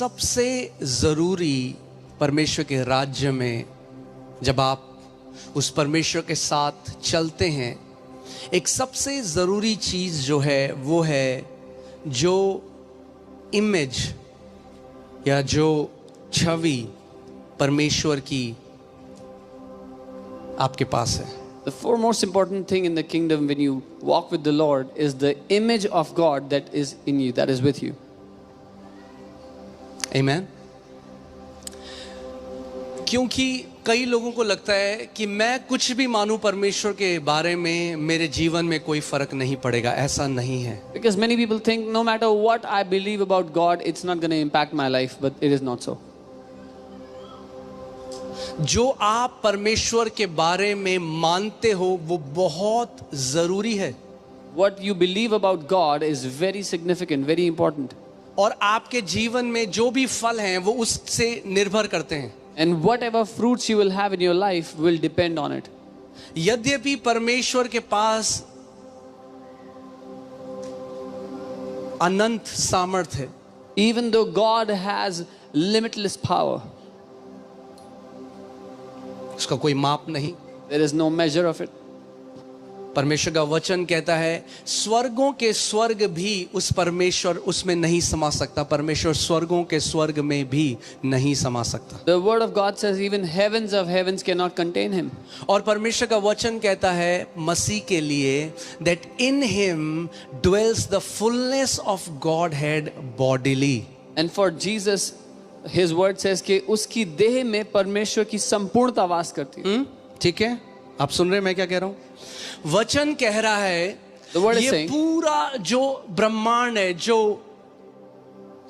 सबसे ज़रूरी परमेश्वर के राज्य में जब आप उस परमेश्वर के साथ चलते हैं, एक सबसे ज़रूरी चीज़ जो है वो है जो इमेज या जो छवि परमेश्वर की आपके पास है। The foremost important thing in the kingdom when you walk with the Lord is the image of God that is in you, that is with you. Amen. क्योंकि कई लोगों को लगता है कि मैं कुछ भी मानूं परमेश्वर के बारे में, मेरे जीवन में कोई फर्क नहीं पड़ेगा। ऐसा नहीं है। Because many people think no matter what I believe about God, it's not going to impact my life, but it is not so. जो आप परमेश्वर के बारे में मानते हो वो बहुत जरूरी है। What you believe about God is very significant, very important. और आपके जीवन में जो भी फल हैं वो उससे निर्भर करते हैं। And whatever fruits you will have in your life will depend on it. यद्यपि परमेश्वर के पास अनंत सामर्थ है, Even though God has limitless power, उसका कोई माप नहीं। there is no measure of it. परमेश्वर का वचन कहता है स्वर्गों के स्वर्ग भी उस परमेश्वर उसमें नहीं समा सकता। परमेश्वर स्वर्गों के स्वर्ग में भी नहीं समा सकता। The word of God says even heavens of heavens cannot contain him. और परमेश्वर का वचन कहता है मसीह के लिए that in him dwells the fullness of Godhead bodily. And for Jesus, his word says कि उसकी देह में परमेश्वर की संपूर्णता वास करती है। ठीक है, आप सुन रहे हैं मैं क्या कह रहा हूं? वचन कह रहा है ये पूरा जो ब्रह्मांड है, जो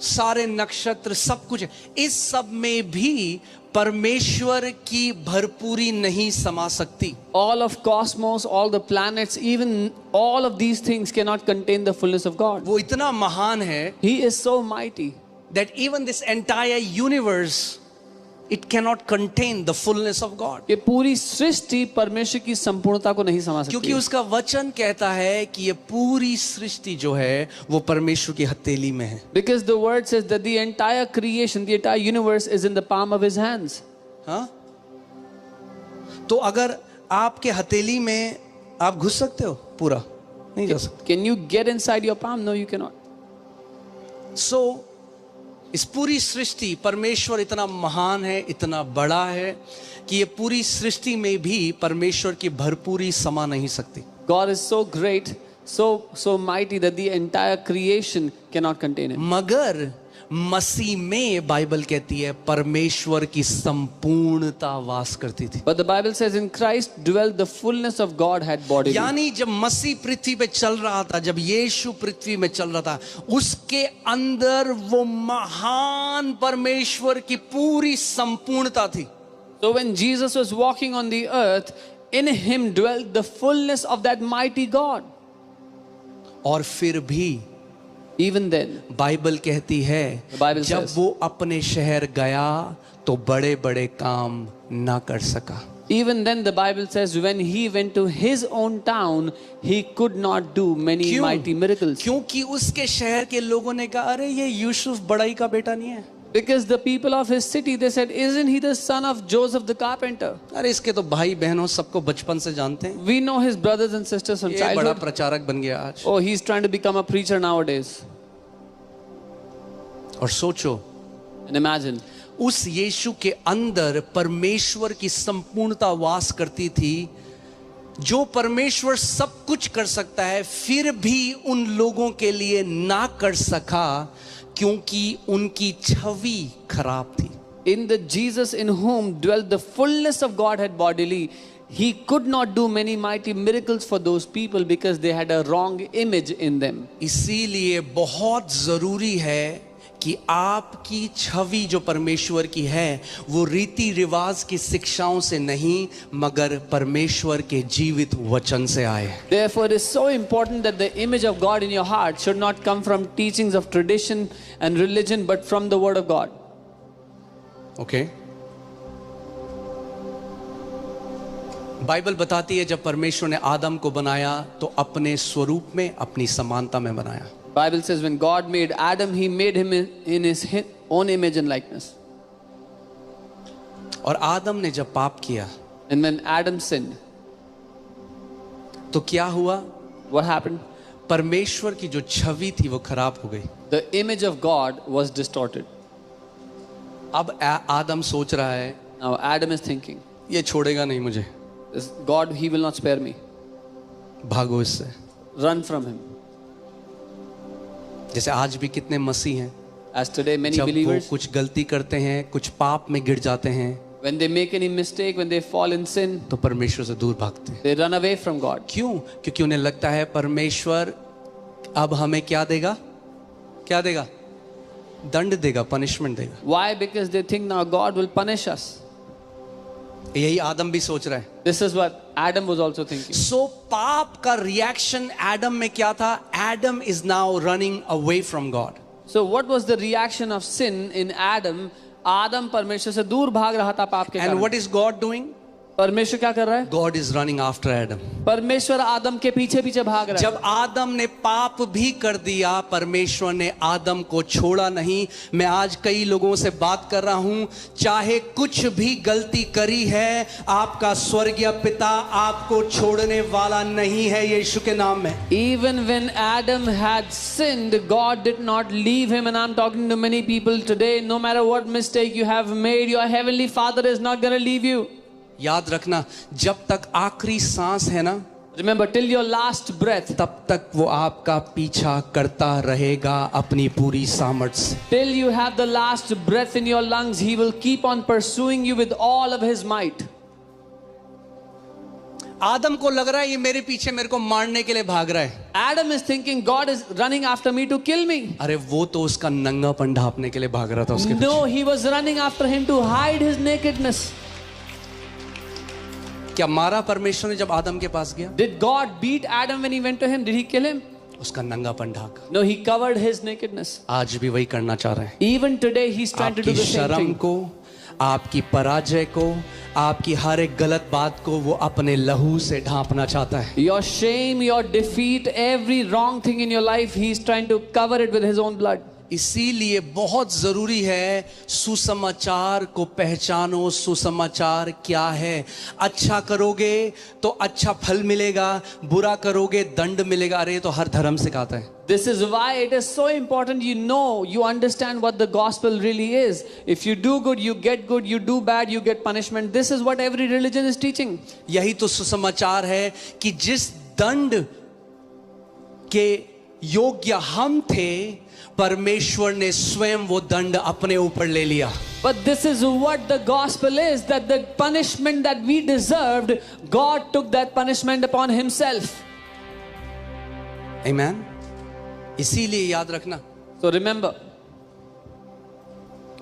सारे नक्षत्र सब कुछ है, इस सब में भी परमेश्वर की भरपूरी नहीं समा सकती। All of cosmos, all the planets, even all of these things cannot contain the fullness of God. वो इतना महान है He is so mighty that even this entire universe, it cannot contain the fullness of God. कि पूरी सृष्टि परमेश्वर की संपूर्णता को नहीं समा सकती। क्योंकि उसका वचन कहता है कि ये पूरी सृष्टि जो है वो परमेश्वर की हथेली में है। Because the word says that the entire creation, the entire universe is in the palm of his hands. हाँ? तो अगर आपके हथेली में आप घुस सकते हो पूरा? नहीं जा सकते। Can you get inside your palm? No, you cannot. So इस पूरी सृष्टि, परमेश्वर इतना महान है, इतना बड़ा है कि ये पूरी सृष्टि में भी परमेश्वर की भरपूरी समा नहीं सकती। God is so great, so mighty that the entire creation cannot contain him. मगर मसीह में बाइबल कहती है परमेश्वर की संपूर्णता वास करती थी। But the Bible says in Christ dwelt the fullness of Godhead bodily. यानी जब मसीह पृथ्वी पे चल रहा था, जब यीशु पृथ्वी में चल रहा था, उसके अंदर वो महान परमेश्वर की पूरी संपूर्णता थी। So when Jesus was walking on the earth, in him dwelt the fullness of that mighty God. और फिर भी Even then, बाइबल कहती है जब वो अपने शहर गया तो बड़े बड़े काम ना कर सका। Even then the Bible says when he went to his own town, he could not do many mighty miracles. क्योंकि उसके शहर के लोगों ने कहा अरे ये यूसुफ बड़ाई का बेटा नहीं है। Because the people of his city, they said, isn't he the son of Joseph the carpenter? अरे इसके तो भाई बहनों सबको बचपन से जानते हैं। We know his brothers and sisters from ये childhood. बड़ा प्रचारक बन गया आज। Oh, he's trying to become a preacher nowadays. और सोचो, And imagine, उस यीशु के अंदर परमेश्वर की संपूर्णता वास करती थी। जो परमेश्वर सब कुछ कर सकता है फिर भी उन लोगों के लिए ना कर सका क्योंकि उनकी छवि खराब थी। in the Jesus in whom dwelt the fullness of Godhead bodily, he could not do many mighty miracles for those people because they had a wrong image in them. इसीलिए बहुत जरूरी है कि आपकी छवि जो परमेश्वर की है वो रीति रिवाज की शिक्षाओं से नहीं मगर परमेश्वर के जीवित वचन से आए। Therefore, it is so important that the image of God in your heart should not come from teachings of tradition and religion, but from the Word of God. Okay? Bible बताती है जब परमेश्वर ने आदम को बनाया तो अपने स्वरूप में, अपनी समानता में बनाया। Bible says when God made Adam, he made him in his own image and likeness. और आदम ने जब पाप किया And when Adam sinned, तो क्या हुआ? what happened? परमेश्वर की जो छवि थी वो खराब हो गई। The image of God was distorted. अब आदम सोच रहा है Now Adam is thinking, ये छोड़ेगा नहीं मुझे, this God, he will not spare me. भागो इससे। Run from him. जैसे आज भी कितने मसीह हैं, As today many जब वो believers, कुछ गलती करते हैं, कुछ पाप में गिर जाते हैं, when they make any mistake, when they fall in sin, तो परमेश्वर से दूर भागते हैं। they run away from God. क्यों? क्योंकि उन्हें लगता है परमेश्वर अब हमें क्या देगा? क्या देगा? दंड देगा, पनिशमेंट देगा। Why? Because they think now God will punish us. यही आदम भी सोच रहा है। This is what Adam was also thinking. सो पाप का रिएक्शन एडम में क्या था? Adam is now running away from God. So what was the reaction of sin in Adam? आदम परमेश्वर से दूर भाग रहा था पाप के एंड कारण। What is God doing? परमेश्वर क्या कर रहा है? God is running after Adam. परमेश्वर आदम के पीछे पीछे भाग रहा है। जब आदम ने पाप भी कर दिया, परमेश्वर ने आदम को छोड़ा नहीं। मैं आज कई लोगों से बात कर रहा हूं, चाहे कुछ भी गलती करी है, आपका स्वर्गीय पिता आपको छोड़ने वाला नहीं है, यीशु के नाम में। Even when Adam had sinned, God did not leave him. And I'm talking to many people today, no matter what mistake you have made, your heavenly Father is not going to leave you. याद रखना, जब तक आखिरी सांस है ना, Remember, till your last breath, तब तक वो आपका पीछा करता रहेगा अपनी पूरी सामर्थ से। till you have the last breath in your lungs, he will keep on pursuing you with all of his might. आदम को लग रहा है ये मेरे पीछे मेरे को मारने के लिए भाग रहा है। Adam is thinking, God is running after me to kill me. अरे वो तो उसका नंगापन ढांपने के लिए भाग रहा था उसके No, he was running after him to hide his nakedness. क्या मारा परमेश्वर ने जब आदम के पास गया? Did God beat Adam when he went to him? Did he kill him? उसका नंगापन Dhaka. No, he covered his nakedness. आज भी वही करना चाह रहे हैं। Even today, he's trying to do आपकी the same शर्म thing. को, आपकी पराजय को, आपकी हर एक गलत बात को वो अपने लहू से ढांपना चाहता है। Your shame, your defeat, every wrong thing in your life, he's trying to cover it with his own blood. इसीलिए बहुत जरूरी है सुसमाचार को पहचानो। सुसमाचार क्या है? अच्छा करोगे तो अच्छा फल मिलेगा, बुरा करोगे दंड मिलेगा। अरे ये तो हर धर्म सिखाता है। This is why it is so important you understand what the gospel really is. If you do good, you get good. You do bad, you get punishment. This is what every religion is teaching. यही तो सुसमाचार है कि जिस दंड के योग्य हम थे, परमेश्वर ने स्वयं वो दंड अपने ऊपर ले लिया। But this is what the gospel is, that the punishment that we deserved, God took that punishment upon himself. Amen. इसीलिए याद रखना So remember,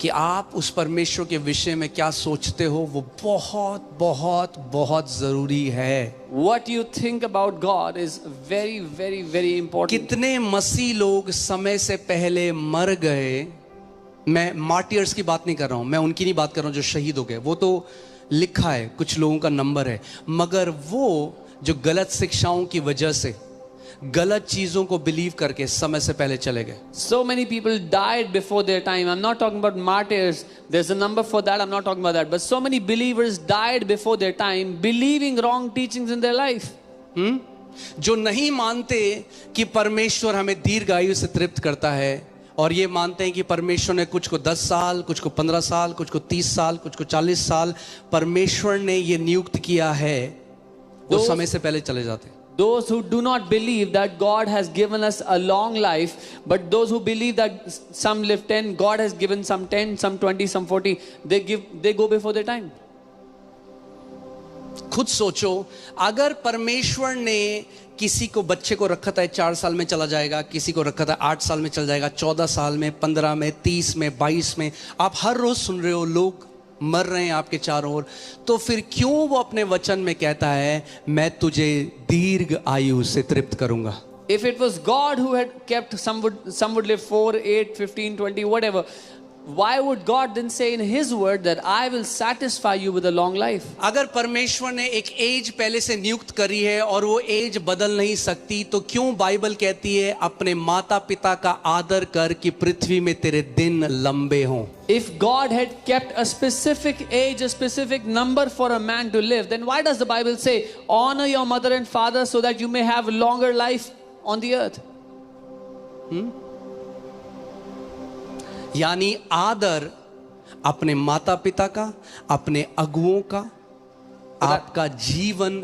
कि आप उस परमेश्वर के विषय में क्या सोचते हो, वो बहुत बहुत बहुत जरूरी है। what you think about God is very, very, very important. कितने मसीह लोग समय से पहले मर गए। मैं मार्टियर्स की बात नहीं कर रहा हूं, मैं उनकी नहीं बात कर रहा हूं जो शहीद हो गए, वो तो लिखा है, कुछ लोगों का नंबर है, मगर वो जो गलत शिक्षाओं की वजह से गलत चीजों को बिलीव करके समय से पहले चले गए। So many people died before their time. I'm not talking about martyrs. There's a number for that. I'm not talking about that. But so many believers died before their time, believing wrong teachings in their life. जो नहीं मानते कि परमेश्वर हमें दीर्घायु से तृप्त करता है, और ये मानते हैं कि परमेश्वर ने कुछ को 10 साल, कुछ को 15 साल, कुछ को 30 साल, कुछ को 40 साल परमेश्वर ने ये नियुक्त किया है, वो समय से पहले चले जाते हैं। Those who do not believe that God has given us a long life, but those who believe that some live 10, God has given some 10, some 20, some 40, they go before their time. खुद सोचो, अगर परमेश्वर ने किसी को बच्चे को रखा था 4 साल में चला जाएगा, किसी को रखा था 8 साल में चला जाएगा, 14 साल में, 15 में, 30 में, 22 में, आप हर रोज सुन रहे हो लोग मर रहे हैं आपके चारों ओर, तो फिर क्यों वो अपने वचन में कहता है मैं तुझे दीर्घ आयु से तृप्त करूंगा? If it was God who had kept, some would live 4, 8, 15, 20, whatever. Why would God then say in His word that I will satisfy you with a long life? अगर परमेश्वर ने एक एज पहले से नियुक्त करी है और वो एज बदल नहीं सकती, तो क्यों बाइबल कहती है अपने माता पिता का आदर कर कि पृथ्वी में तेरे दिन लंबे हों? If God had kept a specific age, a specific number for a man to live, then why does the Bible say, honor your mother and father so that you may have longer life on the earth? यानी आदर अपने माता पिता का, अपने अगुओं का, आपका जीवन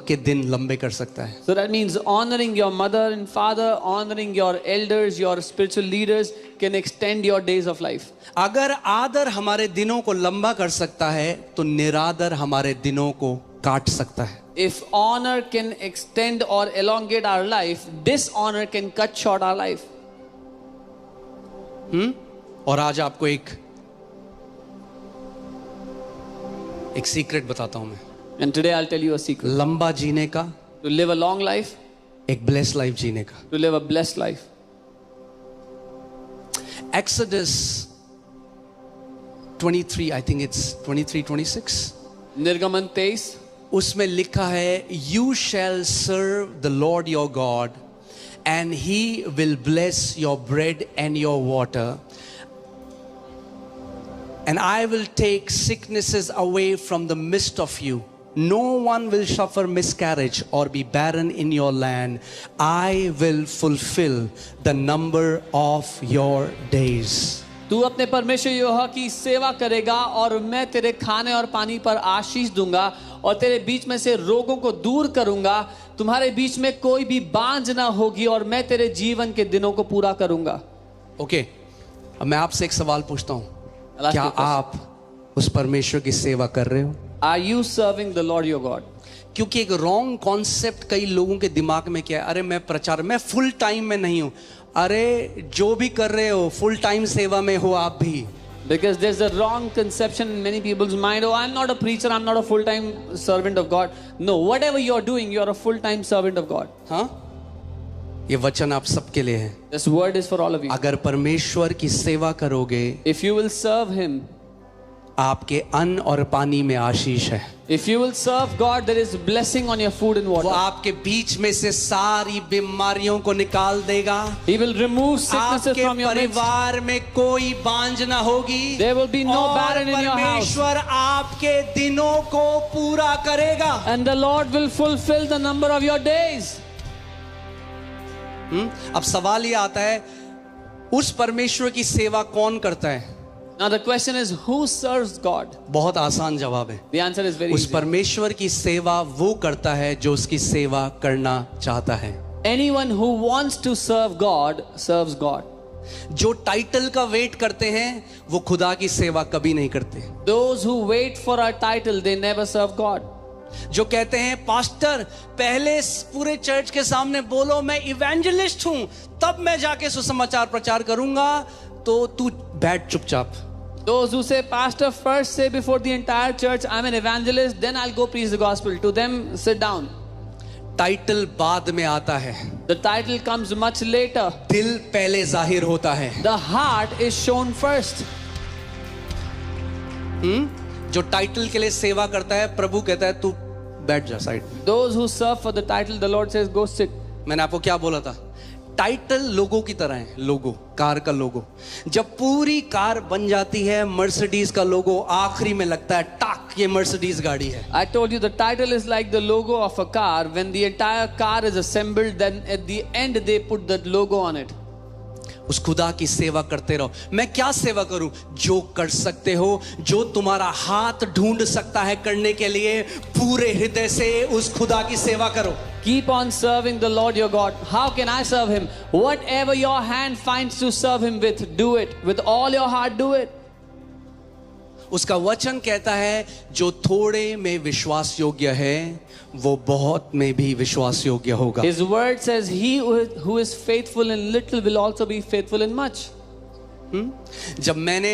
के दिन लंबे कर सकता है. So that means honoring your mother and father, honoring your elders, your spiritual leaders can extend your days of life. अगर आदर हमारे दिनों को लंबा कर सकता है, तो निरादर हमारे दिनों को काट सकता है. If honor can extend or elongate our life, dishonor can cut short our life. और आज आपको एक सीक्रेट बताता हूं मैं. And today I'll tell you a secret. लंबा जीने का, To live a long life, एक ब्लेस्ड लाइफ जीने का. to live a blessed life. Exodus 23, I think it's 23-26. Nirgaman 23. उसमें लिखा है, You shall serve the Lord your God, and He will bless your bread and your water. And I will take sicknesses away from the midst of you. No one will suffer miscarriage or be barren in your land. I will fulfill the number of your days. तू अपने परमेश्वर यहोवा की सेवा करेगा और मैं तेरे खाने और पानी पर आशीष दूंगा और तेरे बीच में से रोगों को दूर करूंगा. तुम्हारे बीच में कोई भी बांझ ना होगी और मैं तेरे जीवन के दिनों को पूरा करूंगा. ओके, अब मैं आपसे एक सवाल पूछता हूं. I'll ask क्या you a question. आप उस परमेश्वर की सेवा कर रहे हो? Are you serving the Lord your God? क्योंकि एक रॉन्ग कॉन्सेप्ट कई लोगों के दिमाग में क्या है, अरे मैं प्रचार, मैं फुल टाइम में नहीं हूं. अरे जो भी कर रहे हो फुल टाइम सेवा में हो आप भी. Because there's a wrong conception in many people's mind. Oh, I'm not a preacher, I'm not a full-time servant of God. No, whatever you're doing, you're a full-time servant of God. हाँ, ये वचन आप सबके लिए है. This word is for all of you. अगर परमेश्वर की सेवा करोगे, If you will serve Him, आपके अन्न और पानी में आशीष है. if you will serve God, there is blessing on your food and वो water. आपके बीच में से सारी बीमारियों को निकाल देगा. He will remove sicknesses आपके from your midst. परिवार में कोई बांझ ना होगी. There will be no और barren in your house. परमेश्वर आपके दिनों को पूरा करेगा. And the Lord will fulfill the number of your days. अब सवाल ये आता है, उस परमेश्वर की सेवा कौन करता है? Now the question is, who serves God? बहुत आसान जवाब है. The answer is very उस easy. परमेश्वर की सेवा वो करता है जो उसकी सेवा करना चाहता है. Anyone who wants to serve God serves God. जो टाइटल का वेट करते हैं वो खुदा की सेवा कभी नहीं करते. Those who wait for a title, they never serve God. जो कहते हैं पास्टर पहले पूरे चर्च के सामने बोलो मैं इवेंजलिस्ट हूं, तब मैं जाके सुसमाचार प्रचार करूंगा, तो तू बैठ चुपचाप. Those who say, Pastor, first say before the entire church, I'm an evangelist, then I'll go preach the gospel. To them, sit down. Title बाद में आता है, The title comes much later. दिल पहले जाहिर होता है. The heart is shown first. जो टाइटल के लिए सेवा करता है, प्रभु कहता है तू बैठ जा साइड में. Those who serve for the title, the Lord says, go sit. मैंने आपको क्या बोला था? टाइटल लोगो की तरह है. लोगो, कार का लोगो. जब पूरी कार बन जाती है, मर्सिडीज का लोगो आखिरी में लगता है, टाक, ये मर्सिडीज गाड़ी है. I told you the title is like the logo of a car. When the entire car is assembled, then at the end they put that logo on it. उस खुदा की सेवा करते रहो. मैं क्या सेवा करूं? जो कर सकते हो, जो तुम्हारा हाथ ढूंढ सकता है करने के लिए, पूरे हृदय से उस खुदा की सेवा करो. Keep on serving the Lord your God. How can I serve Him? Whatever your hand finds to serve Him with, do it. With all your heart, do it. उसका वचन कहता है, जो थोड़े में विश्वास योग्य है, वो बहुत में भी विश्वास योग्य होगा. His word says, he who is faithful in little will also be faithful in much. जब मैंने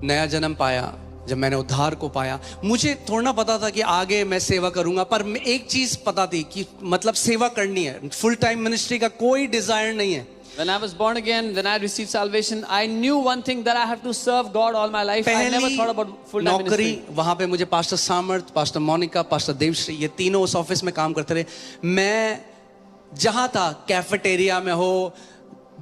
नया जन्म पाया, जब मैंने उद्धार को पाया, मुझे थोड़ा ना पता था कि आगे मैं सेवा करूंगा, पर एक चीज पता थी कि मतलब सेवा करनी है. फुल टाइम मिनिस्ट्री का कोई डिजायर नहीं है. When I was born again, when I received salvation, I knew one thing, that I have to serve God all my life. I never thought about full-time नौकरी, ministry. वहां पे मुझे pastor सामर्थ, pastor Monika, pastor Devshri, ये तीनों उस office में काम करते रहे। मैं जहां था, कैफेटेरिया में हो,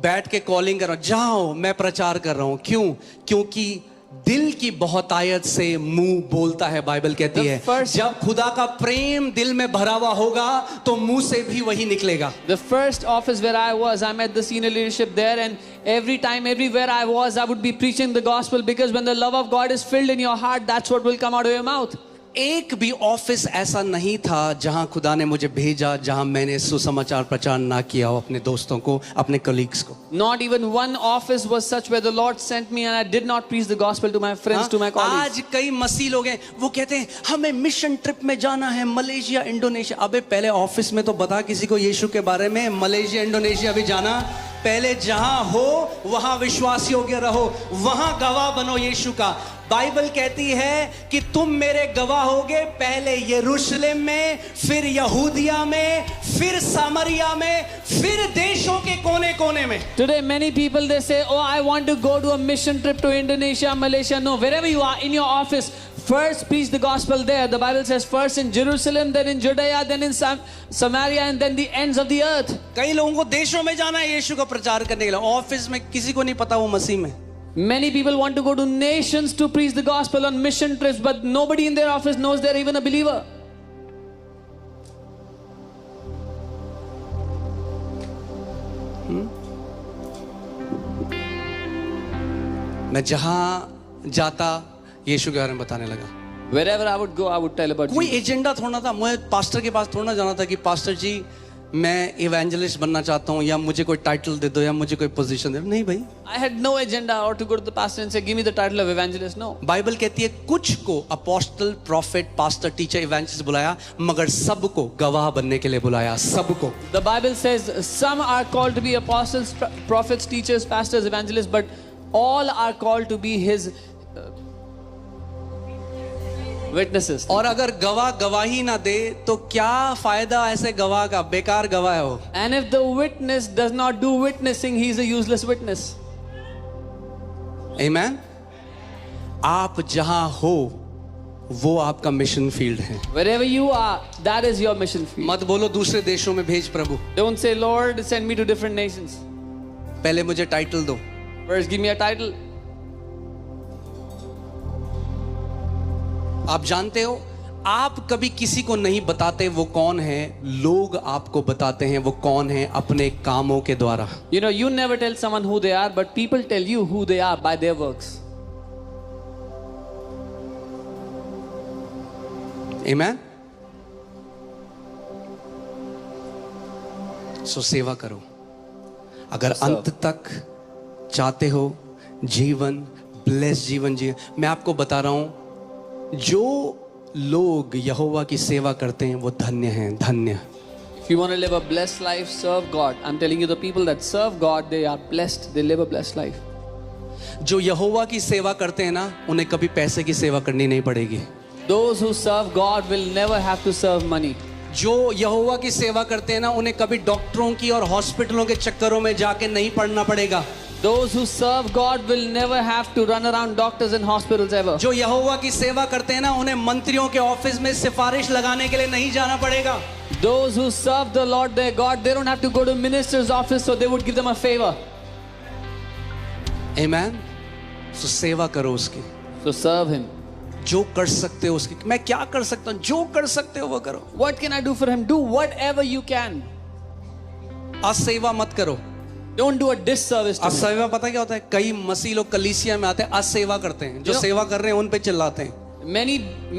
बैठ के कॉलिंग कर रहा हूं, जहां हो मैं प्रचार कर रहा हूं। क्यों? क्योंकि दिल की बहुतायत से मुंह बोलता है, बाइबल कहती है। जब खुदा का प्रेम दिल में भरा हुआ होगा तो मुंह से भी वही निकलेगा। The first office where I was, I met the senior leadership there, and every time, everywhere I was, I would be preaching the gospel, because when the love of God is filled in your heart, that's what will come out of your mouth. एक भी office ऐसा नहीं था जहां खुदा ने मुझे भेजा जहां मैंने सुसमाचार प्रचार ना किया हो अपने दोस्तों को, अपने कलीग्स को। Not even one office was such where the Lord sent me and I did not preach the gospel to my friends, to my colleagues. आज कई मसीह लोग हैं, वो कहते हैं हमें मिशन ट्रिप में जाना है, मलेशिया, इंडोनेशिया। अबे पहले ऑफिस में तो बता किसी को यीशु के बारे में। मलेशिया, इंडोनेशिया भी जाना, पहले जहां हो वहां विश्वास योग्य रहो, वहां गवाह बनो यीशु का। बाइबल कहती है कि तुम मेरे गवाह होगे, पहले यरूशलेम में, फिर यहूदिया में, फिर सामरिया में, फिर देशों के कोने कोने में। Today many people, they say, oh, I want to go to a mission trip to Indonesia, Malaysia. No, wherever you are in your office, first preach the gospel there. The Bible says first in Jerusalem, then in Judea, then in Samaria, and then the ends of the earth. कई लोगों को देशों में जाना है यीशु का प्रचार करने के लिए, ऑफिस में किसी को नहीं पता वो मसीह में। Many people want to go to nations to preach the gospel on mission trips, but nobody in their office knows they're even a believer. मैं जहां जाता यीशु के बारे में बताने लगा। Wherever I would go, I would tell about कोई Jesus. Agenda थोड़ा था, मुझे पास्टर के पास थोड़ा जाना था कि पास्टर जी मैं इवेंजलिस्ट बनना चाहता हूँ, या मुझे कोई टाइटल दे दो, या मुझे कोई पोजीशन दे दो। नहीं भाई, I had no agenda or to go to the pastor and say, give me the title of evangelist. No. Bible कहती है कुछ को apostle, profit, pastor, teacher, evangelist बुलाया, मगर सबको गवाह बनने के लिए बुलाया, सबको। The Bible says some are called to be apostles, prophets, teachers, pastors, evangelists, but all are called to be his witnesses. और अगर गवाह गवाही ना दे तो क्या फायदा ऐसे गवाह का, बेकार गवाह है वो। And if the witness does not do witnessing, he is a useless witness. आमीन। आप जहां हो वो आपका मिशन फील्ड है। Wherever you are, that is your mission field. मत बोलो दूसरे देशों में भेज प्रभु, Don't say, Lord, send me to different nations. पहले मुझे टाइटल दो। First, give me a title. आप जानते हो, आप कभी किसी को नहीं बताते वो कौन है, लोग आपको बताते हैं वो कौन है अपने कामों के द्वारा। You know, you never tell someone who they are, but people tell you who they are by their works. आमीन। सो सेवा करो। अगर अंत तक चाहते हो जीवन, ब्लेस जीवन जिए, मैं आपको बता रहा हूं, जो लोग यहोवा की सेवा करते हैं वो धन्य हैं, धन्य। If you want to live a blessed life, serve God. I'm telling you, the people that serve God, they are blessed. They live a blessed life. जो यहोवा की सेवा करते हैं ना, उन्हें कभी पैसे की सेवा करनी नहीं पड़ेगी। Those who serve God will never have to serve money. जो यहोवा की सेवा करते हैं ना, उन्हें कभी डॉक्टरों की और हॉस्पिटलों के चक्करों में जाके नहीं पड़ना पड़ेगा। Those who serve God will never have to run around doctors and hospitals ever. जो यहोवा की सेवा करते हैं ना, उन्हें मंत्रियों के ऑफिस में सिफारिश लगाने के लिए नहीं जाना पड़ेगा। Those who serve the Lord their God, they don't have to go to minister's office, so they would give them a favor. आमीन। सो सेवा करो उसकी, So serve Him. जो कर सकते हो उसकी। मैं क्या कर सकता हूँ, जो कर सकते हो वो करो। What can I do for Him? Do whatever you can. असेवा मत करो। Don't do a disservice to Him. असेवा पता क्या होता है? कई मसीह लोग कलीसिया में आते हैं, असेवा करते हैं, जो सेवा कर रहे हैं उन पे चिल्लाते हैं।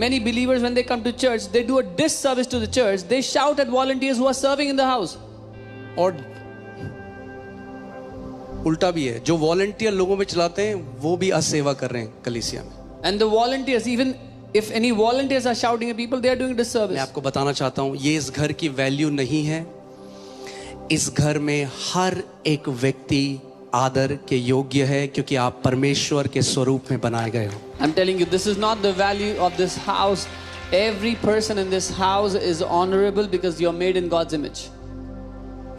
Many believers, when they come to church, they do a disservice to the church. They shout at volunteers who are serving in the house. और उल्टा भी है, जो वॉलंटियर लोगों में चलाते हैं वो भी असेवा कर रहे हैं कलीसिया में। And the volunteers, even if any volunteers are shouting at people, they are doing मैं disservice. आपको बताना चाहता हूं, ये इस घर की वैल्यू नहीं है। इस घर में हर एक व्यक्ति आदर के योग्य है, क्योंकि आप परमेश्वर के स्वरूप में बनाए गए हो। I'm telling you, this is not the value of this house. Every person in this house is honorable because you're made in God's image.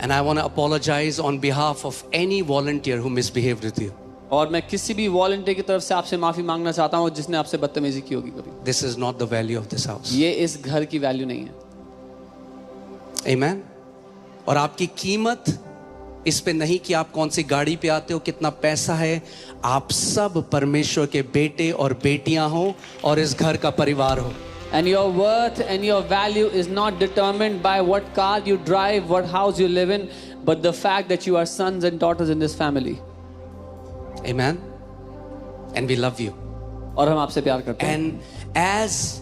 And I want to apologize on behalf of any volunteer who misbehaved with you. और मैं किसी भी volunteer की तरफ से आपसे माफी मांगना चाहता हूँ जिसने आपसे बदतमीजी की होगी कभी। This is not the value of this house. ये इस घर की वैल्यू नहीं है। Amen. और आपकी कीमत इस पे नहीं कि आप कौन सी गाड़ी पे आते हो, कितना पैसा है। आप सब परमेश्वर के बेटे और बेटियां हो और इस घर का परिवार हो। And your worth and your value is not determined by what car you drive, what house you live in, but the fact that you are sons and daughters in this family. Amen. And we love you. और हम आपसे प्यार करते हैं। And as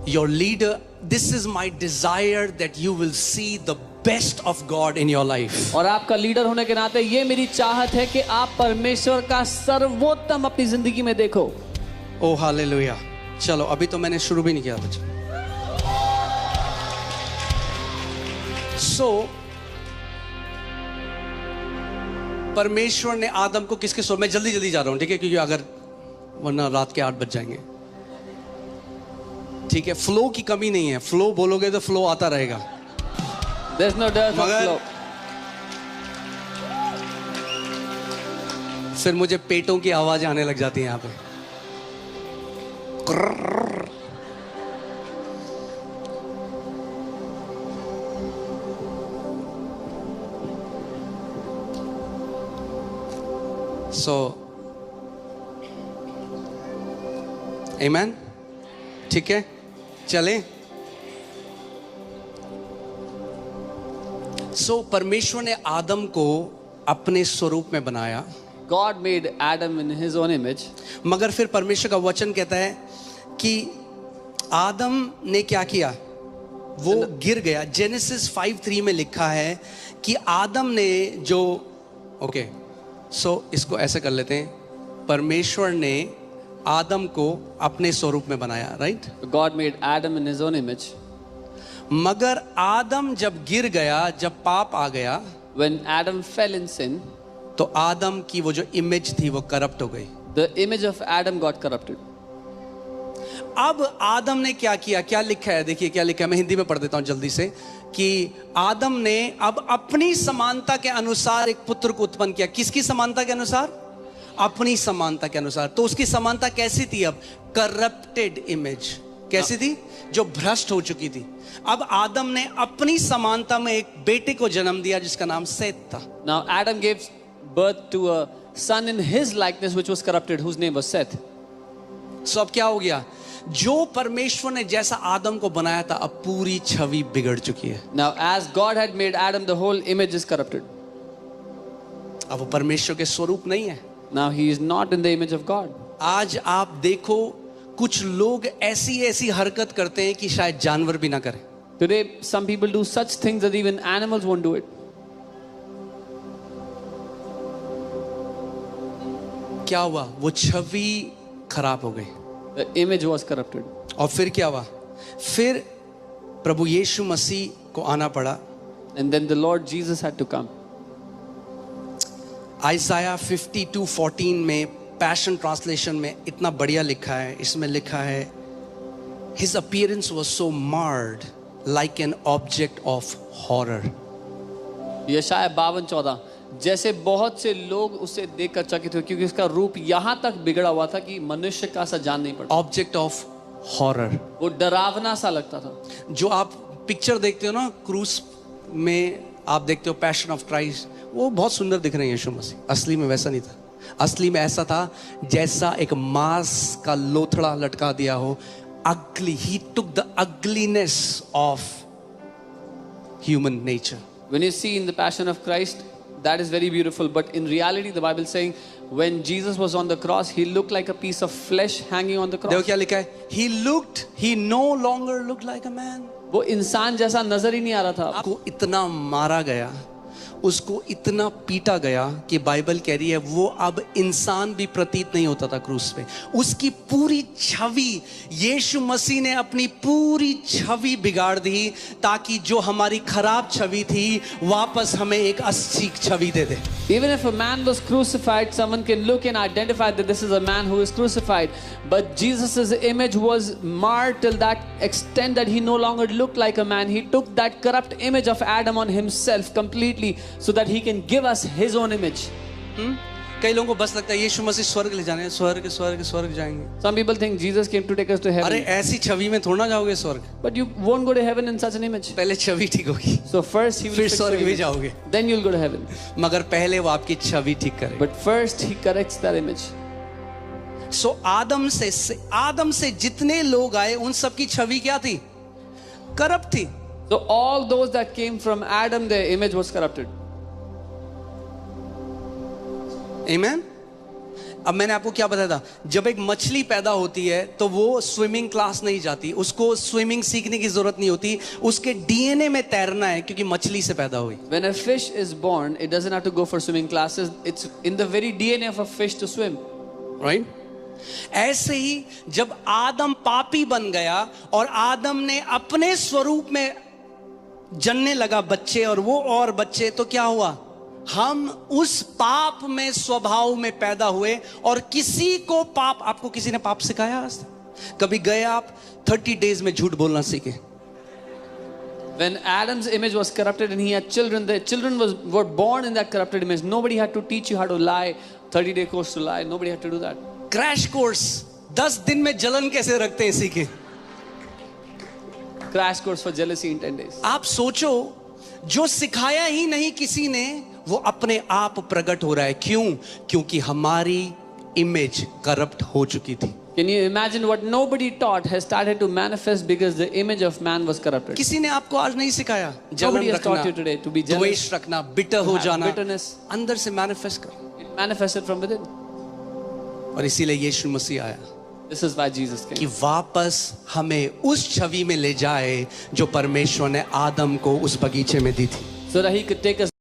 your leader, this is my desire that you will see the best of God in your life. और आपका leader होने के नाते ये मेरी चाहत है कि आप परमेश्वर का सर्वोत्तम अपनी जिंदगी में देखो। Oh hallelujah. चलो अभी तो मैंने शुरू भी नहीं किया बच्चे। So परमेश्वर ने आदम को किसके सो, मैं जल्दी जल्दी जा रहा हूं, ठीक है, क्योंकि अगर वरना रात के 8 बज जाएंगे। ठीक है, फ्लो की कमी नहीं है, फ्लो बोलोगे तो फ्लो आता रहेगा। There's no dearth of मगर flow. फिर मुझे पेटों की आवाज आने लग जाती है यहाँ पे। So, amen. ठीक है, चलें। So, परमेश्वर ने आदम को अपने स्वरूप में बनाया, God made Adam in his own image. मगर फिर परमेश्वर का वचन कहता है कि आदम ने क्या किया, वो गिर गया। जेनेसिस 5:3 में लिखा है कि आदम ने जो इसको ऐसे कर लेते हैं, परमेश्वर ने आदम को अपने स्वरूप में बनाया, right? God made Adam in his own image. मगर आदम जब गिर गया, जब पाप आ गया, When Adam fell in sin, तो आदम की वो जो इमेज थी वो करप्ट हो गई। the image of Adam got corrupted. अब आदम ने क्या किया, क्या लिखा है, देखिए क्या लिखा है, मैं हिंदी में पढ़ देता हूं जल्दी से, कि आदम ने अब अपनी समानता के अनुसार एक पुत्र को उत्पन्न किया। किसकी समानता के अनुसार? अपनी समानता के अनुसार। तो उसकी समानता कैसी थी? अब करप्टेड इमेज। कैसी थी? जो भ्रष्ट हो चुकी थी। अब आदम ने अपनी समानता में एक बेटे को जन्म दिया जिसका नाम सेत था। Now Adam gave birth to a son in his likeness which was corrupted, whose name was Seth. सो अब क्या हो गया? जो परमेश्वर ने जैसा आदम को बनाया था, अब पूरी छवि बिगड़ चुकी है। Now as God had made Adam, the whole image is corrupted. अब वो परमेश्वर के स्वरूप नहीं है। Now he is not in the image of God. आज आप देखो, कुछ लोग ऐसी ऐसी हरकत करते हैं कि शायद जानवर भी ना करें। Today some people do such things that even animals won't do it. क्या हुआ? वो छवि खराब हो गई। The image was corrupted. और फिर क्या हुआ? फिर प्रभु यीशु मसीह को आना पड़ा। And then the Lord Jesus had to come. आइसाया 52:14 में पैशन ट्रांसलेशन में इतना बढ़िया लिखा है, इसमें लिखा है, His appearance was so marred like an object of horror. यशाया 52:14, जैसे बहुत से लोग उसे देखकर चकित हुए क्योंकि उसका रूप यहाँ तक बिगड़ा हुआ था कि मनुष्य का सा जान नहीं पड़ता। Object of horror. वो डरावना सा लगता था। जो आप पिक्चर देखते हो ना, क्रूज में आप देखते हो पैशन ऑफ क्राइस्ट, वो बहुत सुंदर दिख रहे हैं यीशु मसीह। असली में वैसा नहीं था। असली में ऐसा था जैसा एक मांस का लोथड़ा लटका दिया हो। Ugly. He took the ugliness of human nature. When you see in the Passion of Christ, that is very beautiful. But in reality, the Bible is saying, when Jesus was on the cross, he looked like a piece of flesh hanging on the cross. देखो क्या लिखा है? He no longer looked like a man. वो इंसान जैसा नजर ही नहीं आ रहा था। आपको इतना मारा गया, उसको इतना पीटा गया कि बाइबल कह रही है वो अब इंसान भी प्रतीत नहीं होता था क्रूस पे। उसकी पूरी छवि, यीशु मसीह ने अपनी पूरी छवि बिगाड़ दी ताकि जो हमारी खराब छवि थी वापस हमें एक अच्छी छवि दे दे। Even if a man was crucified, someone can look and identify that this is a man who is crucified. But Jesus' image was marred till that extent that he no longer looked like a man. He took that corrupt image of Adam on himself completely so that he can give us his own image. कई लोगों को बस लगता है यीशु मसीह स्वर्ग ले जाने, स्वर्ग स्वर्ग स्वर्ग जाएंगे। Some people think Jesus came to take us to अरे heaven. ऐसी छवि में थोड़ा ना जाओगे स्वर्ग, But you won't go to heaven in such an image. पहले छवि ठीक होगी, So first he will फिर fix your स्वर्ग भी image. जाओगे। Then you'll go to heaven. मगर पहले वो आपकी छवि ठीक करे। But first he corrects that image. सो आदम से जितने लोग आए उन सब की छवि क्या थी? करप्ट थी। So all those that came from Adam, their image was corrupted. आमेन। अब मैंने आपको क्या बताया था, जब एक मछली पैदा होती है तो वो स्विमिंग क्लास नहीं जाती, उसको स्विमिंग सीखने की जरूरत नहीं होती, उसके डीएनए में तैरना है क्योंकि मछली से पैदा हुई। When a fish is born, it doesn't have to go for swimming classes. It's in the very DNA of a fish to swim. Right? ऐसे ही जब आदम पापी बन गया और आदम ने अपने स्वरूप में जनने लगा बच्चे और बच्चे, तो क्या हुआ? हम उस पाप में स्वभाव में पैदा हुए और किसी को पाप, आपको किसी ने पाप सिखाया आज तक? कभी गए आप 30 डेज में झूठ बोलना सीखे? When Adam's image was corrupted and he had children, the children were born in that corrupted image. Nobody had to teach you how to lie, 30-day course to lie. Nobody had to do that. Crash course 10 दिन में जलन कैसे रखते हैं सीखे। Crash course for jealousy in 10 days. आप सोचो, जो सिखाया ही नहीं किसी ने, वो अपने आप प्रकट हो रहा है। क्यों? क्योंकि हमारी इमेज करप्ट हो चुकी थी। Can you imagine what nobody taught has started to manifest because the image of man was corrupted? किसी ने आपको आज नहीं सिखाया जलन Nobody has taught you रखना, today to be jealous, द्वेष रखना, बिटर हो have जाना, bitterness. अंदर से मैनिफेस्ट कर। It manifested from within. और इसीलिए यीशु मसीह आया This is why Jesus came. कि वापस हमें उस छवि में ले जाए जो परमेश्वर ने आदम को उस बगीचे में दी थी। So that he could take us